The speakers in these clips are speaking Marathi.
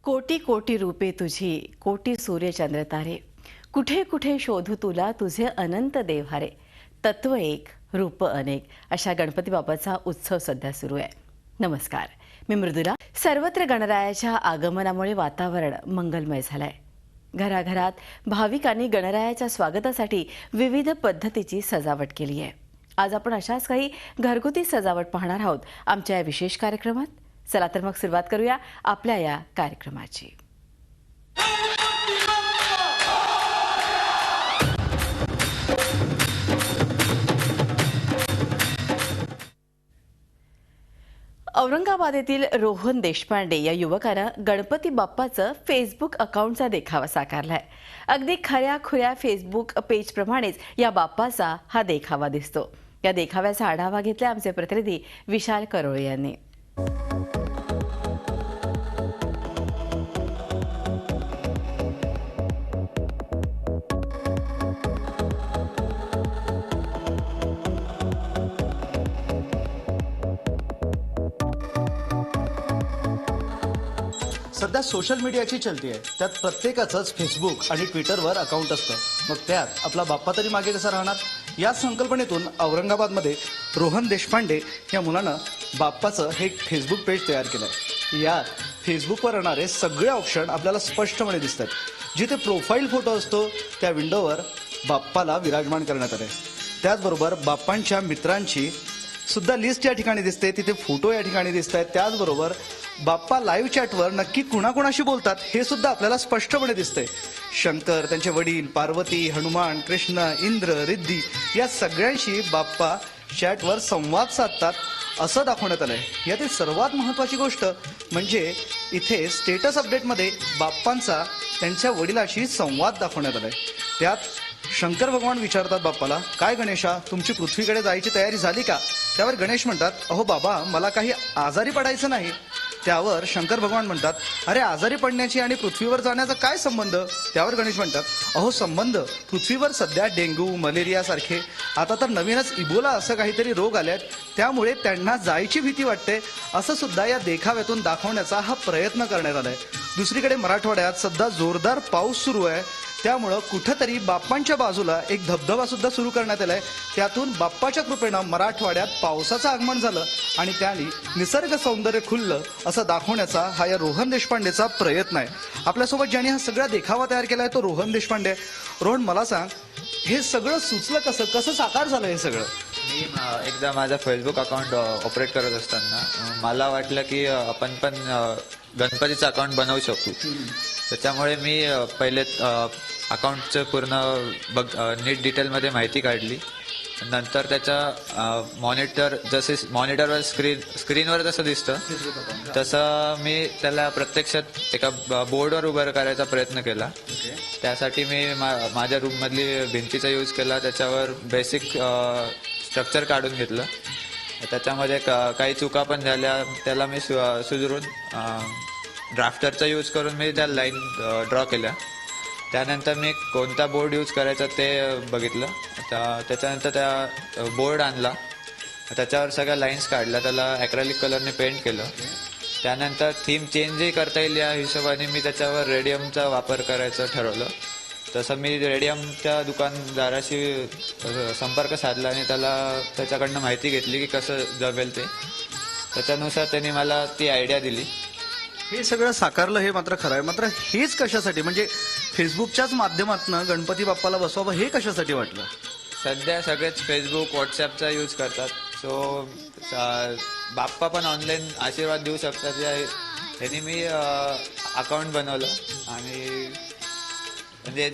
कोटी कोटी रूपे तुझी, कोटी सूर्यचंद्र तारे, कुठे कुठे शोधू तुला तुझे अनंत देव्हारे. तत्व एक, रूप अनेक, अशा गणपती बाप्पाचा उत्सव सध्या सुरू आहे. नमस्कार, मी मृदुला. सर्वत्र गणरायाच्या आगमनामुळे वातावरण मंगलमय झालंय. घराघरात भाविकांनी गणरायाच्या स्वागतासाठी विविध पद्धतीची सजावट केली आहे. आज आपण अशाच काही घरगुती सजावट पाहणार आहोत आमच्या या विशेष कार्यक्रमात. चला तर मग सुरुवात करूया आपल्या या कार्यक्रमाची. औरंगाबाद येथील रोहन देशपांडे या युवकानं गणपती बाप्पाचं फेसबुक अकाउंटचा देखावा साकारलाय. अगदी खऱ्या खुऱ्या फेसबुक पेज प्रमाणेच या बाप्पाचा हा देखावा दिसतो. या देखाव्याचा आढावा घेतला आमचे प्रतिनिधी विशाल करोळे यांनी. सध्या सोशल मीडियाची चलती आहे. त्यात प्रत्येकाचंच फेसबुक आणि ट्विटरवर अकाउंट असतं. मग त्यात आपला बाप्पा तरी मागे कसा राहणार? या संकल्पनेतून औरंगाबादमध्ये रोहन देशपांडे या मुलानं बाप्पाचं हे एक फेसबुक पेज तयार केलं आहे. यात फेसबुकवर येणारे सगळे ऑप्शन आपल्याला स्पष्टपणे दिसतात. जिथे प्रोफाईल फोटो असतो त्या विंडोवर बाप्पाला विराजमान करण्यात आले. त्याचबरोबर बाप्पांच्या मित्रांची सुद्धा लिस्ट या ठिकाणी दिसते. तिथे फोटो या ठिकाणी दिसत आहेत. त्याचबरोबर बाप्पा लाईव्ह चॅटवर नक्की कुणाकुणाशी बोलतात हे सुद्धा आपल्याला स्पष्टपणे दिसतंय. शंकर, त्यांचे वडील, पार्वती, हनुमान, कृष्ण, इंद्र, रिद्धी या सगळ्यांशी बाप्पा चॅटवर संवाद साधतात असं दाखवण्यात आलंय. यातील सर्वात महत्त्वाची गोष्ट म्हणजे इथे स्टेटस अपडेटमध्ये बाप्पांचा त्यांच्या वडिलांशी संवाद दाखवण्यात आलाय. त्यात शंकर भगवान विचारतात बाप्पाला, काय गणेशा, तुमची पृथ्वीकडे जायची तयारी झाली का? त्यावर गणेश म्हणतात, अहो बाबा, मला काही आजारी पडायचं नाही. त्यावर शंकर भगवान म्हणतात, अरे आजारी पडण्याची आणि पृथ्वीवर जाण्याचा काय संबंध? त्यावर गणेश म्हणतात, अहो संबंध, पृथ्वीवर सध्या डेंग्यू, मलेरिया सारखे, आता तर नवीनच इबोला असं काहीतरी रोग आलेत, त्यामुळे त्यांना जायची भीती वाटते, असं सुद्धा या देखाव्यातून दाखवण्याचा हा प्रयत्न करण्यात आलाय. दुसरीकडे मराठवाड्यात सध्या जोरदार पाऊस सुरू आहे. त्यामुळं कुठंतरी बाप्पांच्या बाजूला एक धबधबा सुद्धा सुरू करण्यात आलाय. त्यातून बाप्पाच्या कृपेनं मराठवाड्यात पावसाचं आगमन झालं आणि त्याने निसर्ग सौंदर्य खुललं असं दाखवण्याचा हा या रोहन देशपांडेचा प्रयत्न आहे. आपल्यासोबत ज्याने हा सगळा देखावा तयार केलाय तो रोहन देशपांडे. रोहन, मला सांग, हे सगळं सुचलं कसं, कसं साकार झालं हे सगळं? मी एकदा माझा फेसबुक अकाउंट ऑपरेट करत असताना मला वाटलं की आपण पण गणपतीचं अकाउंट बनवू शकतो. त्याच्यामुळे मी पहिले अकाउंटचं पूर्ण नीट डिटेलमध्ये माहिती काढली. नंतर त्याचा मॉनिटरवर स्क्रीनवर जसं दिसतं तसं मी त्याला प्रत्यक्षात एका बोर्डवर उभं करायचा प्रयत्न केला. त्यासाठी मी माझ्या रूममधली भिंतीचा यूज केला. त्याच्यावर बेसिक स्ट्रक्चर काढून घेतलं. त्याच्यामध्ये काही चुका पण झाल्या, त्याला मी सुधारून ड्राफ्टरचा यूज करून मी त्या लाईन ड्रॉ केल्या. त्यानंतर मी कोणता बोर्ड यूज करायचा ते बघितलं. त्याच्यानंतर त्या बोर्ड आणला, त्याच्यावर सगळ्या लाईन्स काढल्या, त्याला ॲक्रेलिक कलरने पेंट केलं. त्यानंतर थीम चेंजही करता येईल या हिशोबाने मी त्याच्यावर रेडियमचा वापर करायचं ठरवलं. तसं मी रेडियमच्या दुकानदाराशी संपर्क साधला आणि त्याच्याकडनं माहिती घेतली की कसं जमेल ते. त्याच्यानुसार त्यांनी मला ती आयडिया दिली. हे सगळं साकारलं हे मात्र खरं आहे. मात्र हेच कशासाठी, म्हणजे फेसबुकच्याच माध्यमातून गणपती बाप्पाला बसवावं हे कशासाठी वाटलं? सध्या सगळेच फेसबुक, व्हॉट्सॲपचा यूज करतात. सो बाप्पा पण ऑनलाईन आशीर्वाद देऊ शकतात ह्यानी मी अकाउंट बनवलं. आणि म्हणजे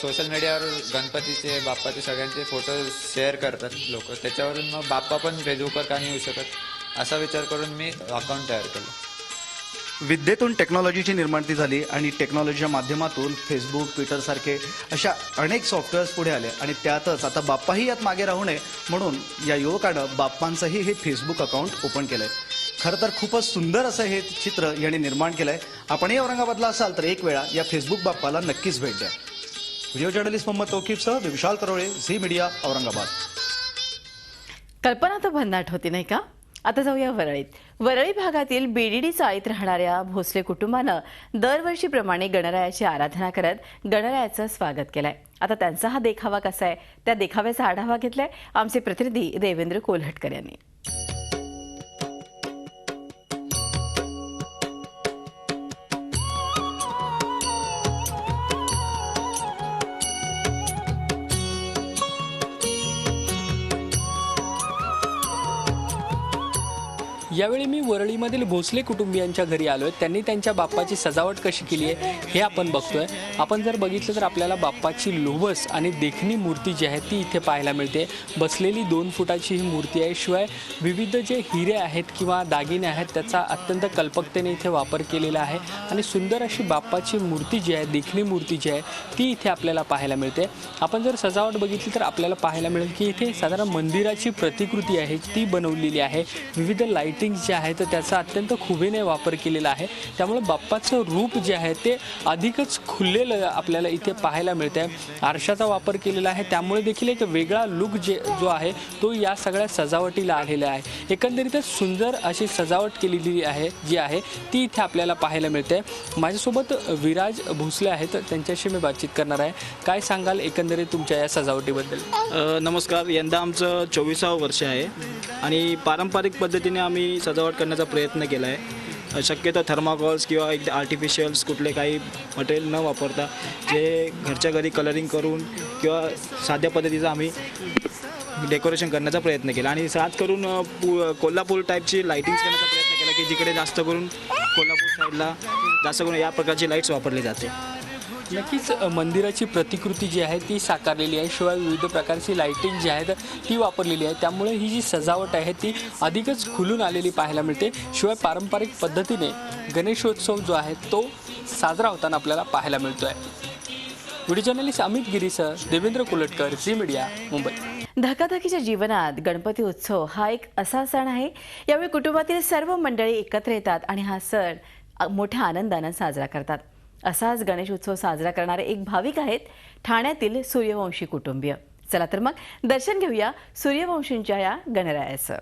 सोशल मीडियावर गणपतीचे, बाप्पाचे सगळ्यांचे फोटो शेअर करतात लोक. त्याच्यावरून मग बाप्पा पण फेसबुकवर का नाही येऊ शकत असा विचार करून मी अकाउंट तयार केलं. विद्येतून टेक्नॉलॉजीची निर्माती झाली आणि टेक्नॉलॉजीच्या माध्यमातून फेसबुक, ट्विटर सारखे अशा अनेक सॉफ्टवेअर्स पुढे आले आणि त्यातच आता बाप्पाही यात मागे राहू नये म्हणून या युवकानं बाप्पांचंही हे फेसबुक अकाउंट ओपन केलंय. खरं तर खूपच सुंदर असं हे चित्र याने निर्माण केलंय. आपणही औरंगाबादला असाल तर एक वेळा या फेसबुक बाप्पाला नक्कीच भेट द्या. व्हिडिओ जर्नलिस्ट मोहम्मद तौकीफसह विशाल करोळे, झी मीडिया, औरंगाबाद. कल्पना तर भन्नाट होती नाही का? आता जाऊया वरळीत. वरळी भागातील बीडीडी चाळीत राहणाऱ्या भोसले कुटुंबानं दरवर्षीप्रमाणे गणरायाची आराधना करत गणरायाचं स्वागत केलंय. आता त्यांचा हा देखावा कसा आहे, त्या देखाव्याचा आढावा घेतलाय आमचे प्रतिनिधी देवेंद्र कोल्हटकर यांनी. यावेळी मी वरळीमधील भोसले कुटुंबियांच्या घरी आलो आहे. त्यांनी त्यांच्या बाप्पाची सजावट कशी केली आहे हे आपण बघतोय. आपण जर बघितलं तर आपल्याला बाप्पाची लोभस आणि देखणी मूर्ती जी आहे ती इथे पाहायला मिळते. बसलेली 2 फुटाची ही मूर्ती आहे. शिवाय विविध जे हिरे आहेत किंवा दागिने आहेत त्याचा अत्यंत कल्पकतेने इथे वापर केलेला आहे आणि सुंदर अशी बाप्पाची मूर्ती जी आहे, देखणी मूर्ती जी आहे ती इथे आपल्याला पाहायला मिळते. आपण जर सजावट बघितली तर आपल्याला पाहायला मिळेल की इथे साधारण मंदिराची प्रतिकृती आहे ती बनवलेली आहे. विविध लाईटिंग जे आहे तर त्याचा अत्यंत खुबीने वापर केलेला आहे. त्यामुळे बाप्पाचं रूप जे आहे ते अधिकच खुललेलं आपल्याला इथे पाहायला मिळतंय. आरशाचा वापर केलेला आहे त्यामुळे देखील एक वेगळा लुक जो आहे तो या सगळ्या सजावटीला आलेला आहे. एकंदरीतच सुंदर अशी सजावट केलेली आहे जी आहे ती इथे आपल्याला पाहायला मिळते. माझ्यासोबत विराज भोसले आहेत, त्यांच्याशी मी बातचीत करणार आहे. काय सांगाल एकंदरीत तुमच्या या सजावटीबद्दल? नमस्कार. यंदा आमचं 24वं वर्ष आहे आणि पारंपरिक पद्धतीने आम्ही सजावट करण्याचा प्रयत्न केला आहे. शक्यतो थर्माकॉल्स किंवा एक आर्टिफिशियल्स कुठले काही मटेरियल न वापरता जे घरच्या घरी कलरिंग करून किंवा साध्या पद्धतीचं आम्ही डेकोरेशन करण्याचा प्रयत्न केला आणि साथ करून कोल्हापूर टाईपची लाईटिंग्स करण्याचा प्रयत्न केला की जिकडे जास्त करून कोल्हापूर साईडला जास्त करून या प्रकारची लाईट्स वापरली जाते. नक्कीच मंदिराची प्रतिकृती जी आहे ती साकारलेली आहे. शिवाय विविध प्रकारची लाईटिंग जी आहे ती वापरलेली आहे. त्यामुळे ही जी सजावट आहे ती अधिकच खुलून आलेली पाहायला मिळते. शिवाय पारंपरिक पद्धतीने गणेशोत्सव जो आहे तो साजरा होताना आपल्याला पाहायला मिळतो आहे. व्हिडिओ जर्नलिस्ट अमित गिरीसह देवेंद्र कोल्हटकर, झी मीडिया, मुंबई. धकाधकीच्या जीवनात गणपती उत्सव हा एक असा सण आहे. यावेळी कुटुंबातील सर्व मंडळी एकत्र येतात आणि हा सण मोठ्या आनंदानं साजरा करतात. असाच गणेश उत्सव साजरा करणारे एक भाविक आहेत ठाण्यातील सूर्यवंशी कुटुंबीय. चला तर मग दर्शन घेऊया सूर्यवंशींच्या या गणरायाचं.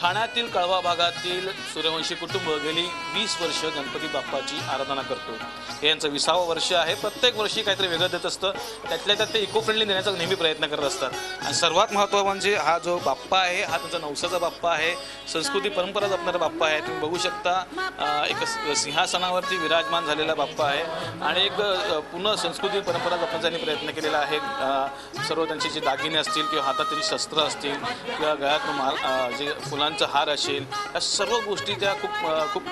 ठाण्यातील कळवा भागातील सूर्यवंशी कुटुंब गेली 20 वर्ष गणपती बाप्पाची आराधना करतो. हे यांचं 20वं वर्ष आहे. प्रत्येक वर्षी काहीतरी वेगळं देत असतं. त्यातल्या त्यात ते इको फ्रेंडली देण्याचा नेहमी प्रयत्न करत असतात. आणि सर्वात महत्त्व म्हणजे हा जो बाप्पा आहे हा त्यांचा नवसाचा बाप्पा आहे. संस्कृती परंपरा जपणारा बाप्पा आहे. तुम्ही बघू शकता एक सिंहासनावरती विराजमान झालेला बाप्पा आहे आणि एक पूर्ण संस्कृती परंपरा जपण्याचा त्यांनी प्रयत्न केलेला आहे. सर्व त्यांचे जे दागिने असतील किंवा हातातील शस्त्र असतील किंवा गळ्यात जे फुलांचा हार असेल या सर्व गोष्टी त्या खूप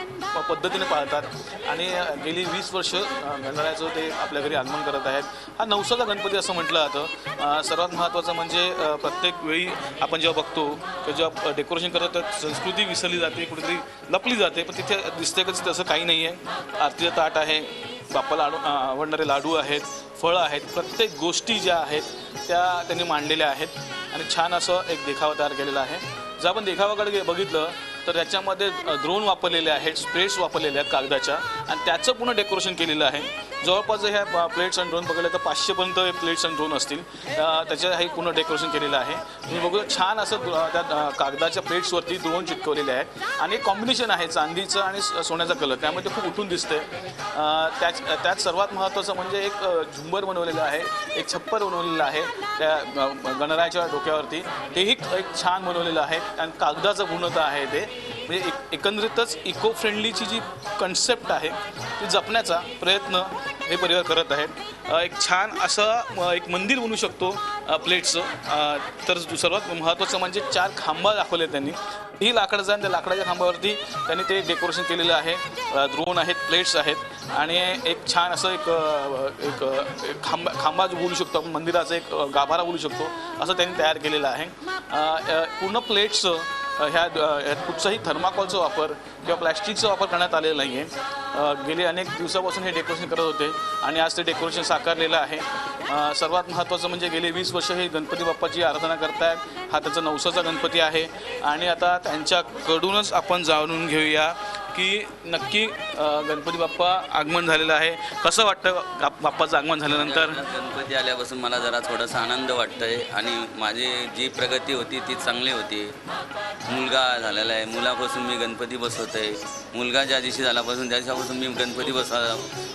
पद्धतीने पाळतात आणि गेली 20 वर्ष गणरायाचं ते आपल्या घरी आगमन करत आहेत. हा नवसाचा गणपती असं म्हटलं जातं. सर्वात महत्त्वाचं म्हणजे प्रत्येक वेळी आपण जेव्हा बघतो किंवा जेव्हा डेकोरेशन करतो तर संस्कृती विसरली जाते, कुठेतरी लपली जाते, पण तिथे दिसते की तसं काही नाही आहे. आरतीचं ताट आहे, बाप्पाला आवडणारे लाडू आहेत, फळं आहेत, प्रत्येक गोष्टी ज्या आहेत त्या त्यांनी मांडलेल्या आहेत आणि छान असं एक देखावा तयार केलेला आहे. जर आपण देखावाकडे बघितलं तर त्याच्यामध्ये ड्रोन वापरलेले आहेत, स्प्रेड्स वापरलेले आहेत कागदाच्या आणि त्याचं पूर्ण डेकोरेशन केलेलं आहे. जवळपास ह्या प्लेट्स आणि ड्रोन बघितलं तर 500पर्यंत प्लेट्स आणि ड्रोन असतील. त्याच्या हे पूर्ण डेकोरेशन केलेलं आहे. तुम्ही बघू छान असं त्या कागदाच्या प्लेट्सवरती ड्रोन चिटकवलेले आहेत आणि एक कॉम्बिनेशन आहे चांदीचं आणि सोन्याचा कलर, त्यामुळे ते खूप उठून दिसते. त्यात सर्वात महत्त्वाचं म्हणजे एक झुंबर बनवलेलं आहे, एक छप्पर बनवलेलं आहे त्या गणरायाच्या डोक्यावरती, तेही एक छान बनवलेलं आहे आणि कागदाचं पूर्णतः आहे ते. म्हणजे एकंदरीतच इको फ्रेंडलीची जी कन्सेप्ट आहे ती जपण्याचा प्रयत्न हे परिवार करत आहेत. एक छान असं एक मंदिर बनवू शकतो प्लेट्सचं. तर सर्वात महत्त्वाचं म्हणजे 4 खांबा दाखवले त्यांनी. ही लाकडाचं आणि त्या लाकडाच्या खांबावरती त्यांनी ते डेकोरेशन केलेलं आहे. ड्रोन आहेत, प्लेट्स आहेत आणि एक छान असं एक खांबा जो बोलू शकतो आपण, मंदिराचा एक गाभारा बोलू शकतो असं त्यांनी तयार केलेलं आहे. पूर्ण प्लेट्सचं ह्यात कुठचाही थर्माकॉलचा वापर किंवा प्लॅस्टिकचा वापर करण्यात आलेला नाही आहे. गेले अनेक दिवसापासून हे डेकोरेशन करत होते आणि आज ते डेकोरेशन साकारलेलं आहे. सर्वात महत्त्वाचं म्हणजे गेले 20 वर्ष हे गणपती बाप्पाची आराधना करतायत. हा त्याचा नवसाचा गणपती आहे आणि आता त्यांच्याकडूनच आपण जाणून घेऊया की नक्की गणपती बाप्पा आगमन झालेलं आहे. कसं वाटतं बाप्पाचं आगमन झाल्यानंतर? गणपती आल्यापासून मला जरा थोडासा आनंद वाटतोय आणि माझी जी प्रगती होती ती चांगली होती. मुलगा झालेला आहे, मुलापासून मी गणपती बसवतोय. मुलगा ज्या दिवशी झाल्यापासून त्या दिवसापासून मी गणपती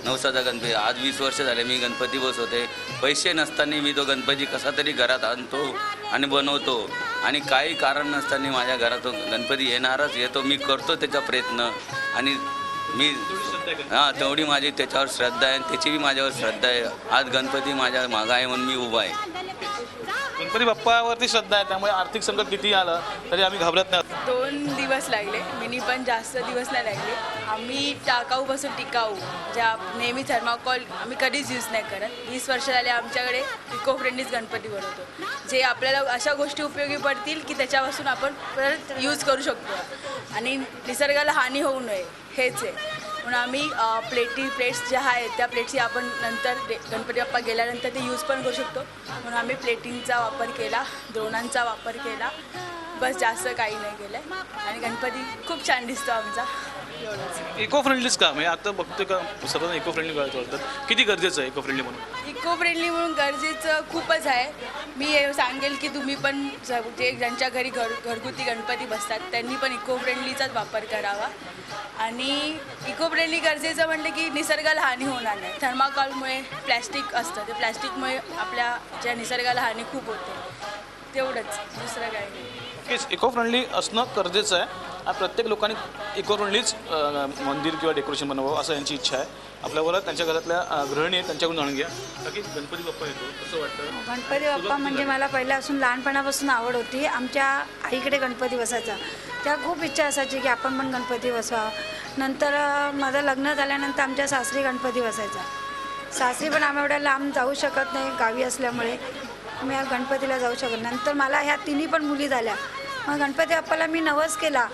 नवसाचा गणपती, आज 20 वर्ष झाले मी गणपती बसवते. पैसे नसताना मी तो गणपती कसा तरी घरात आणतो आणि बनवतो आणि काही कारण नसताना माझ्या घरात गणपती येणारच येतो. मी करतो त्याचा प्रयत्न आणि मी तेवढी माझी त्याच्यावर श्रद्धा आहे, त्याची बी माझ्यावर श्रद्धा आहे. आज गणपती माझ्या मागं आहे म्हणून मी उभा आहे. गणपती बाप्पावरती श्रद्धा आहे, त्यामुळे आर्थिक संकट किती आलं तरी आम्ही घाबरत नाही. 2 दिवस लागले, मिनी पण जास्त दिवस नाही लागले. आम्ही टाकाऊपासून टिकाऊ ज्या नेहमी थर्माकोल आम्ही कधीच यूज नाही करत. 20 वर्ष झाले आमच्याकडे इको फ्रेंडलीच गणपती बनवतो, जे आपल्याला अशा गोष्टी उपयोगी पडतील की त्याच्यापासून आपण परत यूज करू शकतो आणि निसर्गाला हानी होऊ नये हेच आहे. म्हणून आम्ही प्लेट्स ज्या आहेत त्या प्लेट्सची आपण नंतर गणपती बाप्पा गेल्यानंतर ते यूज पण करू शकतो. म्हणून आम्ही प्लेटिंगचा वापर केला, द्रोणांचा वापर केला, बस जास्त काही नाही केलं आहे आणि गणपती खूप छान दिसतो आमचा. एवढंच. इको फ्रेंडलीच का म्हणजे आता बघतो का सर्व इको फ्रेंडली करतात, किती गरजेचं आहे इको फ्रेंडली म्हणून? इको फ्रेंडली म्हणून गरजेचं खूपच आहे. मी हे सांगेल की तुम्ही पण जे ज्यांच्या घरी घरगुती गणपती बसतात त्यांनी पण इको फ्रेंडलीचाच वापर करावा. आणि इको फ्रेंडली गरजेचं म्हटलं की निसर्गाला हानी होणार नाही. थर्माकॉलमुळे प्लॅस्टिक असतं, ते प्लॅस्टिकमुळे आपल्या ज्या निसर्गाला हानी खूप होते. तेवढंच, दुसरं काही नाही. नक्कीच इको फ्रेंडली असणं गरजेचं आहे. प्रत्येक लोकांनी इको फ्रेंडलीच मंदिर किंवा डेकोरेशन बनवावं असं यांची इच्छा आहे. आपल्याबरोबर त्यांच्या घरातल्या गृहिणी आहेत, त्यांच्याकडून जाणून घ्या. नक्की गणपती बाप्पा येतो कसं वाटतं? गणपती बाप्पा म्हणजे मला पहिल्यापासून लहानपणापासून आवड होती. आमच्या आईकडे गणपती बसायचा, त्या खूप इच्छा असायची की आपण पण गणपती बसवावं. नंतर माझं लग्न झाल्यानंतर आमच्या सासरी गणपती बसायचा. सासरी पण आम्ही एवढ्या लांब जाऊ शकत नाही गावी असल्यामुळे, मी गणपतीला जाऊ शकत. नंतर मला ह्या तिन्ही पण मुली झाल्या. मग गणपती बाप्पाला मी नवस केला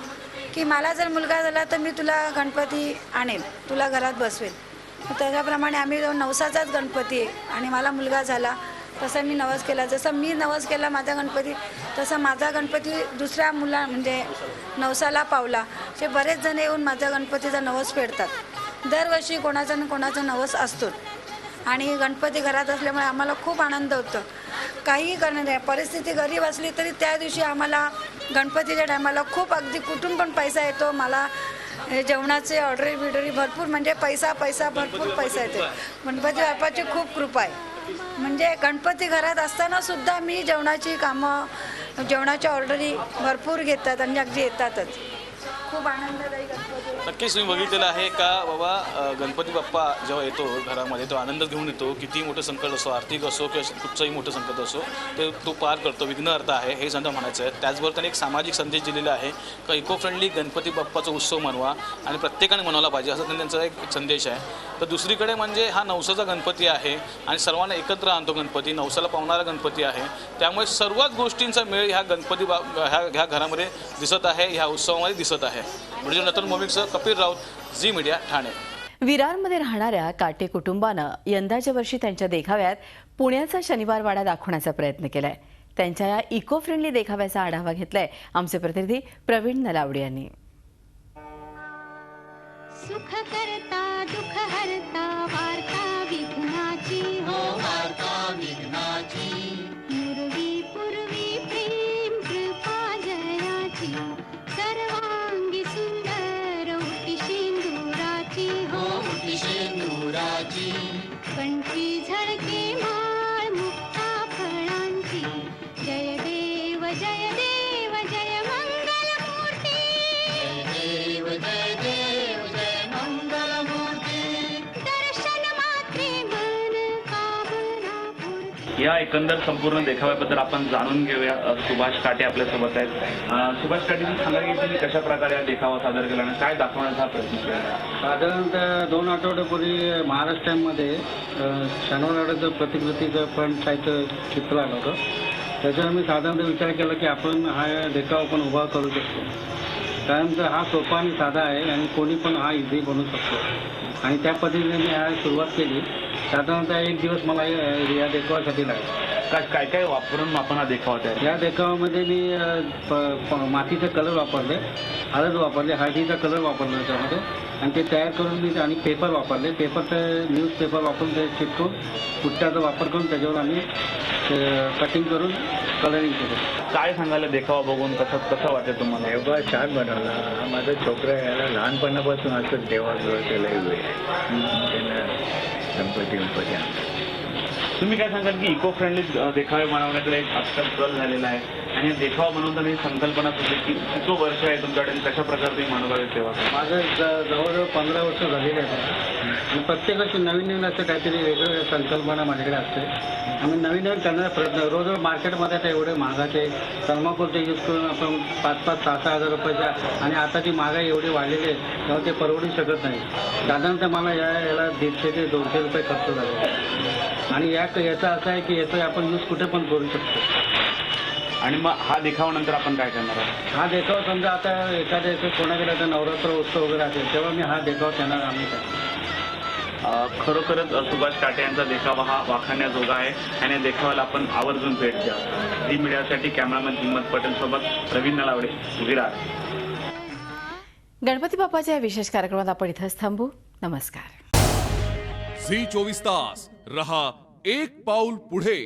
की मला जर मुलगा झाला तर मी तुला गणपती आणेल, तुला घरात बसवेल. त्याच्याप्रमाणे आम्ही नवसाचाच गणपती आहे आणि मला मुलगा झाला तसा मी नवस केला. जसं मी नवस केला माझा गणपती, तसा माझा गणपती दुसऱ्या म्हणजे नवसाला पावला. ते बरेच जण येऊन माझ्या गणपतीचा नवस फेडतात. दरवर्षी कोणाचा ना कोणाचा नवस असतो आणि गणपती घरात असल्यामुळे आम्हाला खूप आनंद होतो. काही करणार परिस्थिती गरीब असली तरी त्या दिवशी आम्हाला गणपतीच्या टायमाला खूप अगदी कुठून पण पैसा येतो. मला जेवणाचे ऑर्डरी बिर्डरी भरपूर म्हणजे पैसा भरपूर पैसा येतो. गणपती बाप्पाची खूप कृपा आहे. म्हणजे गणपती घरात असताना सुद्धा मी जेवणाची कामं, जेवणाच्या ऑर्डरी भरपूर घेतात आणि अगदी येतातच. खूप आनंददायी गणपती. नक्कीच तुम्ही बघितलेलं आहे का बाबा, गणपती बाप्पा जेव्हा येतो घरामध्ये तो आनंद घेऊन येतो. किती मोठं संकट असो, आर्थिक असो किंवा कुठचंही मोठं संकट असो, ते तो पार करतो. विघ्नहर्ता आहे हे संत म्हणायचं आहे. त्याचबरोबर त्यांनी एक सामाजिक संदेश दिलेला आहे का इको फ्रेंडली गणपती बाप्पाचा उत्सव मनवा आणि प्रत्येकाने मनवला पाहिजे, असा त्यांचा एक संदेश आहे. तर दुसरीकडे म्हणजे हा नवसाचा गणपती आहे आणि सर्वांना एकत्र आणतो गणपती, नवसाला पावणारा गणपती आहे. त्यामुळे सर्वच गोष्टींचा मेळ ह्या गणपती ह्या घरामध्ये दिसत आहे, ह्या उत्सवामध्ये दिसत आहे. म्हणजे नतन मोमिकसह कपिल राऊत, झी मीडिया, ठाणे. विरारमध्ये राहणाऱ्या काटे कुटुंबानं यंदाच्या वर्षी त्यांच्या देखाव्यात पुण्याचा शनिवार वाडा दाखवण्याचा प्रयत्न केलाय. त्यांच्या या इको फ्रेंडली देखाव्याचा आढावा घेतलाय आमचे प्रतिनिधी प्रवीण नलावडे यांनी. सुख करता दुख हरता वार्ता विघ्नाची हो वार्ता विघ्नाची, पूर्वी प्रेम कृपा जयाची, सर्वांगी सुंदर उटी शेंदुराची हो उटी शेंदुराची, कंठी झळके माळ मुक्ता फळांची, जय देव जय देव जय मंगल मूर्ती, जय देव जय देव जय मंगल मूर्ती, दर्शन मात्रे मन कामना पूर्ती. या एकंदर संपूर्ण देखाव्याबद्दल आपण जाणून घेऊया. सुभाष काटे आपल्यासोबत आहेत. सुभाष काटेंनी सांगा की तुम्ही कशा प्रकारे हा देखावा सादर केला आणि काय दाखवण्याचा प्रयत्न केला? साधारणतः 2 आठवड्यापूर्वी महाराष्ट्रामध्ये शनिवारवाड्याचं प्रतिकृतीचं पण साहित्य चित्र आलं होतं. त्याच्यावर मी साधारणतः विचार केला की आपण हा देखावा पण उभा करू शकतो. कारण तर हा सोपा आणि साधा आहे आणि कोणी पण हा इझी बनवू शकतो आणि त्या पद्धतीने मी हा सुरुवात केली. साधारणतः 1 दिवस मला या देखाव्यासाठी लागला. काय काय वापरून आपण हा देखावा तयार या देखाव्यामध्ये मी मातीचे कलर वापरले, हळद वापरले, हळदीचा कलर वापरला त्याच्यामध्ये आणि ते तयार करून मी आणि पेपर वापरले. पेपरचं न्यूजपेपर वापरून ते चिटकून पुट्ट्याचा वापर करून त्याच्यावर आम्ही कटिंग करून कलरिंग केलं. काय सांगायला देखावा बघून कसं वाटतं तुम्हाला? एवढा छान बनवला. हा माझा छोकरा याला लहानपणापासून असं देवाजवळ त्याला त्यांना गणपती आणतात. तुम्ही काय सांगाल की इको फ्रेंडली देखावे बनवण्याकडे एक आजकाल कल झालेला आहे आणि देखावा बनवताना ही संकल्पना तुझी की किती वर्ष आहे तुमच्याकडे कशा प्रकारे तुम्ही मनोभावे सेवा करता? माझं जवळजवळ 15 वर्ष झालेले आहेत आणि प्रत्येक वर्षी नवीन असं काहीतरी वेगळं संकल्पना माझ्याकडे असते. आम्ही नवीन करण्याचा प्रयत्न रोज मार्केटमध्ये आता एवढे महागाचे थर्माकोलचे यूज करून आपण 5,000 6,000 रुपयाच्या आणि आताची महागाई एवढी वाढलेली आहे तेव्हा ते परवडू शकत नाही. साधारणतः मला याला 150 ते 200 रुपये खर्च झाले आणि याचा असं आहे की याचा आपण यूज कुठे पण करू शकतो. आणि मग हा देखावानंतर आपण काय करणार आहोत? हा देखावा समजा आता एखाद्या कोणाकडे आता नवरात्र उत्सव वगैरे असेल तेव्हा मी हा देखावा त्यांना आम्ही करतो. खरोखरच सुभाष काटे यांचा देखावा हा वाखाणण्याजोगा आहे आणि देखावाला आपण आवर्जून भेट द्या. झी मीडियासाठी कॅमेरामॅन हिम्मत पटेल सोबत रवींद्र नलावडे, विरार. गणपती बाप्पाच्या या विशेष कार्यक्रमात आपण इथंच थांबू. नमस्कार. झी 24 तास रहा एक पाऊल पुढे.